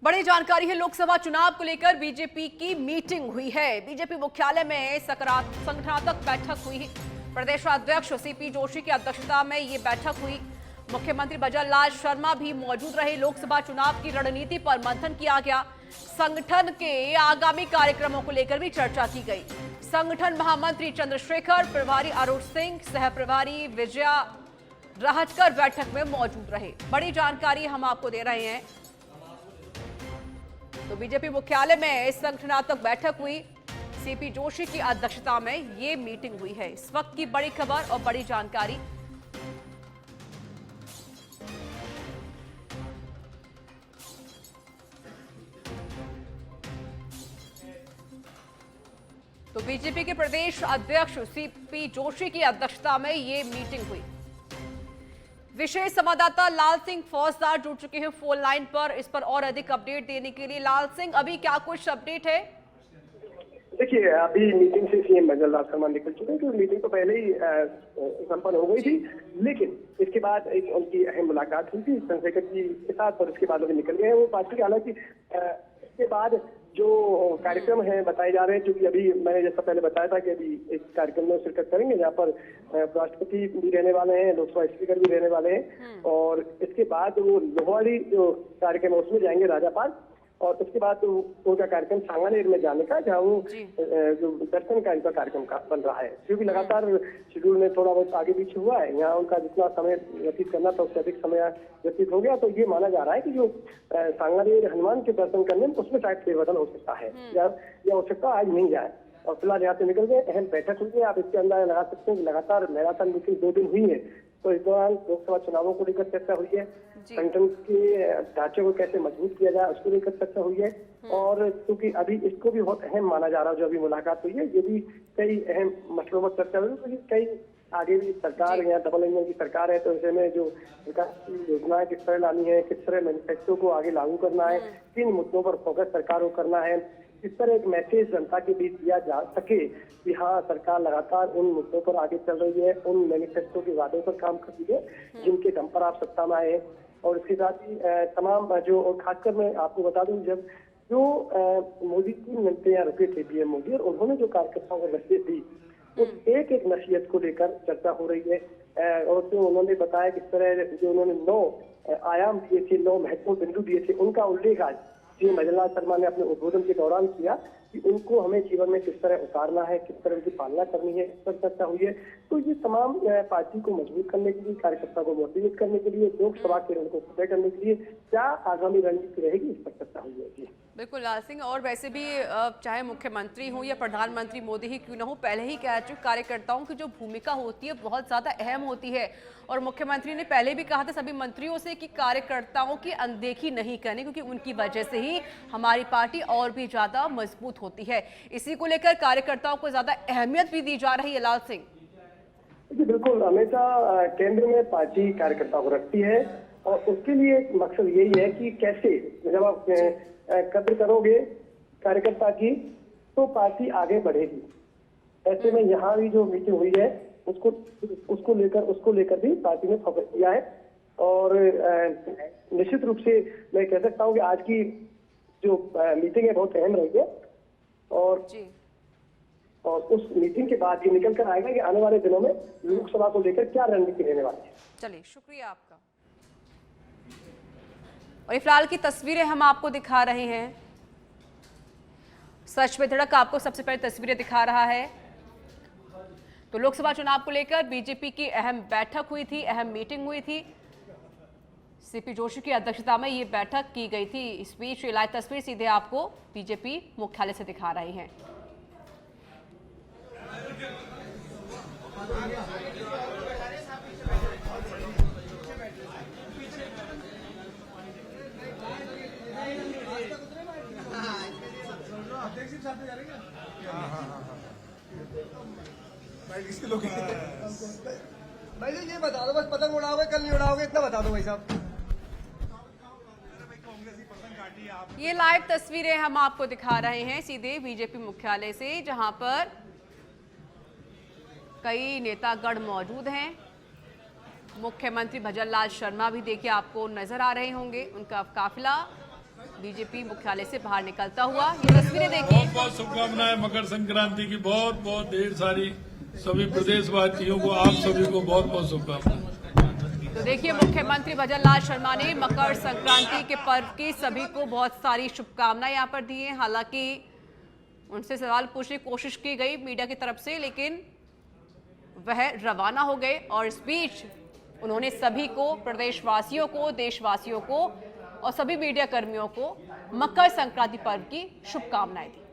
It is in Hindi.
बड़ी जानकारी है। लोकसभा चुनाव को लेकर बीजेपी की मीटिंग हुई है। बीजेपी मुख्यालय में संगठनात्मक बैठक हुई। प्रदेश अध्यक्ष सीपी जोशी की अध्यक्षता में ये बैठक हुई। मुख्यमंत्री भजन लाल शर्मा भी मौजूद रहे। लोकसभा चुनाव की रणनीति पर मंथन किया गया। संगठन के आगामी कार्यक्रमों को लेकर भी चर्चा की गई। संगठन महामंत्री चंद्रशेखर, प्रभारी अरुण सिंह, सह प्रभारी विजया रहटकर बैठक में मौजूद रहे। बड़ी जानकारी हम आपको दे रहे हैं। तो बीजेपी मुख्यालय में संगठनात्मक बैठक हुई। सीपी जोशी की अध्यक्षता में ये मीटिंग हुई है। इस वक्त की बड़ी खबर और बड़ी जानकारी। तो बीजेपी के प्रदेश अध्यक्ष सीपी जोशी की अध्यक्षता में ये मीटिंग हुई। विशेष संवाददाता लाल सिंह फौजदार जुड़ चुके हैं फोन लाइन पर, इस पर और अधिक अपडेट देने के लिए। लाल सिंह, अभी क्या कुछ अपडेट है? देखिए, अभी मीटिंग से सीएम भजन लाल शर्मा निकल चुके हैं, तो मीटिंग तो पहले ही संपन्न हो गई थी, लेकिन इसके बाद एक उनकी अहम मुलाकात हुई थी चंद्रशेखर जी के साथ, और इसके बाद वो निकल गए हैं वो पार्टी। हालांकि इसके बाद जो कार्यक्रम है बताए जा रहे हैं, क्योंकि अभी मैंने जैसा पहले बताया था कि अभी एक कार्यक्रम में शिरकत करेंगे जहाँ पर राष्ट्रपति भी रहने वाले हैं, लोकसभा स्पीकर भी रहने वाले हैं, और इसके बाद वो लोहवाड़ी जो कार्यक्रम है उसमें जाएंगे राजापाल, और उसके बाद उनका कार्यक्रम सांगानेर में जाने का, जहाँ वो जो दर्शन का इनका कार्यक्रम का बन रहा है, क्योंकि लगातार शेड्यूल में थोड़ा बहुत आगे पीछे हुआ है। यहाँ उनका जितना समय व्यतीत करना था उससे अधिक समय व्यतीत हो गया, तो ये माना जा रहा है कि जो सांगानेर हनुमान के दर्शन करने में उसमें शायद फेरबदल हो सकता है, या हो सकता है आज नहीं जाए। और फिलहाल यहाँ से निकल गए। अहम बैठक हुई है, आप इसके अंदाजा लगा सकते हैं कि लगातार मीटिंग 2 दिन हुई है, तो इस दौरान लोकसभा चुनावों को लेकर चर्चा हुई है, संगठन के ढांचे को कैसे मजबूत किया जाए उसको लेकर चर्चा हुई है, और क्योंकि अभी इसको भी बहुत अहम माना जा रहा है जो अभी मुलाकात हुई है, ये भी कई अहम मसलों पर चर्चा हुई, क्योंकि कई आगे भी सरकार या डबल इंजन की सरकार है, तो ऐसे में जो विकास की योजनाएं किस तरह लानी है, किस तरह मैनिफेस्टो को आगे लागू करना है, किन मुद्दों पर फोकस सरकार को करना है, इस तरह एक मैसेज जनता के बीच दिया जा सके कि हाँ, सरकार लगातार उन मुद्दों पर आगे चल रही है, उन मैनिफेस्टो के वादों पर काम कर रही है जिनके दम पर आप सत्ता में आए हैं। और इसके साथ ही तमाम जो, और खासकर मैं आपको बता दूं, जब जो मोदी 3 घंटे यहाँ रुके थे पीएम मोदी, और उन्होंने जो कार्यकर्ताओं को नसीहत दी, उस एक एक नसीहत को लेकर चर्चा हो रही है। और जो उन्होंने बताया किस तरह जो उन्होंने 9 आयाम दिए थे, 9 महत्वपूर्ण बिंदु दिए थे, उनका उल्लेख आज सीएम भजन लाल शर्मा ने अपने उद्बोधन के दौरान किया कि उनको हमें जीवन में किस तरह उतारना है, किस तरह उनकी पालना करनी है, इस पर चर्चा हुई है। तो ये तमाम पार्टी को मजबूत करने के लिए, कार्यकर्ता को मोटिवेट करने के लिए, लोकसभा के रण को फतेह करने के लिए क्या आगामी रणनीति रहेगी, इस पर चर्चा हुई है। जी बिल्कुल लाल सिंह, और वैसे भी चाहे मुख्यमंत्री हो या प्रधानमंत्री मोदी ही क्यों न हो, पहले ही कह चुके कार्यकर्ताओं की जो भूमिका होती है बहुत ज्यादा अहम होती है। और मुख्यमंत्री ने पहले भी कहा था सभी मंत्रियों से कि कार्यकर्ताओं की अनदेखी नहीं करनी, क्योंकि उनकी वजह से ही हमारी पार्टी और भी ज्यादा मजबूत होती है। इसी को लेकर कार्यकर्ताओं को ज्यादा अहमियत भी दी जा रही है। लाल सिंह जी बिल्कुल, हमेशा केंद्र में पार्टी कार्यकर्ताओं को रखती है, और उसके लिए मकसद यही है कि कैसे जब आप कद्र करोगे कार्यकर्ता की तो पार्टी आगे बढ़ेगी। ऐसे में यहाँ भी जो मीटिंग हुई है उसको लेकर भी पार्टी ने फोकस किया है, और निश्चित रूप से मैं कह सकता हूँ कि आज की जो मीटिंग है बहुत अहम रही है, और उस मीटिंग के बाद ये निकल कर आएगा कि आने वाले दिनों में लोकसभा को लेकर क्या रणनीति रहने वाली है। चलिए, शुक्रिया आपका। और फिलहाल की तस्वीरें हम आपको दिखा रहे हैं। सच में धड़क आपको सबसे पहले तस्वीरें दिखा रहा है। तो लोकसभा चुनाव को लेकर बीजेपी की अहम बैठक हुई थी, अहम मीटिंग हुई थी। सीपी जोशी की अध्यक्षता में ये बैठक की गई थी। इस बीच ये लाइव तस्वीर सीधे आपको बीजेपी मुख्यालय से दिखा रहे हैं। भाई ये बता दो, बस पतंग उड़ाओगे कल नहीं उड़ाओगे, इतना बता दो भाई साहब। ये लाइव तस्वीरें हम आपको दिखा रहे हैं सीधे बीजेपी मुख्यालय से, जहां पर कई नेतागण मौजूद हैं। मुख्यमंत्री भजन लाल शर्मा भी देखिए आपको नजर आ रहे होंगे, उनका काफिला बीजेपी मुख्यालय से बाहर निकलता हुआ। ये तस्वीरें देखिए। बहुत बहुत शुभकामनाएं मकर संक्रांति की, बहुत बहुत ढेर सारी सभी प्रदेशवासियों को, आप सभी को बहुत बहुत शुभकामनाएं। तो देखिए, मुख्यमंत्री भजनलाल शर्मा ने मकर संक्रांति के पर्व की सभी को बहुत सारी शुभकामनाएं यहां पर दी हैं। हालांकि उनसे सवाल पूछने की कोशिश की गई मीडिया की तरफ से, लेकिन वह रवाना हो गए और इस बीच उन्होंने सभी को, प्रदेशवासियों को, देशवासियों को और सभी मीडिया कर्मियों को मकर संक्रांति पर्व की शुभकामनाएं दी।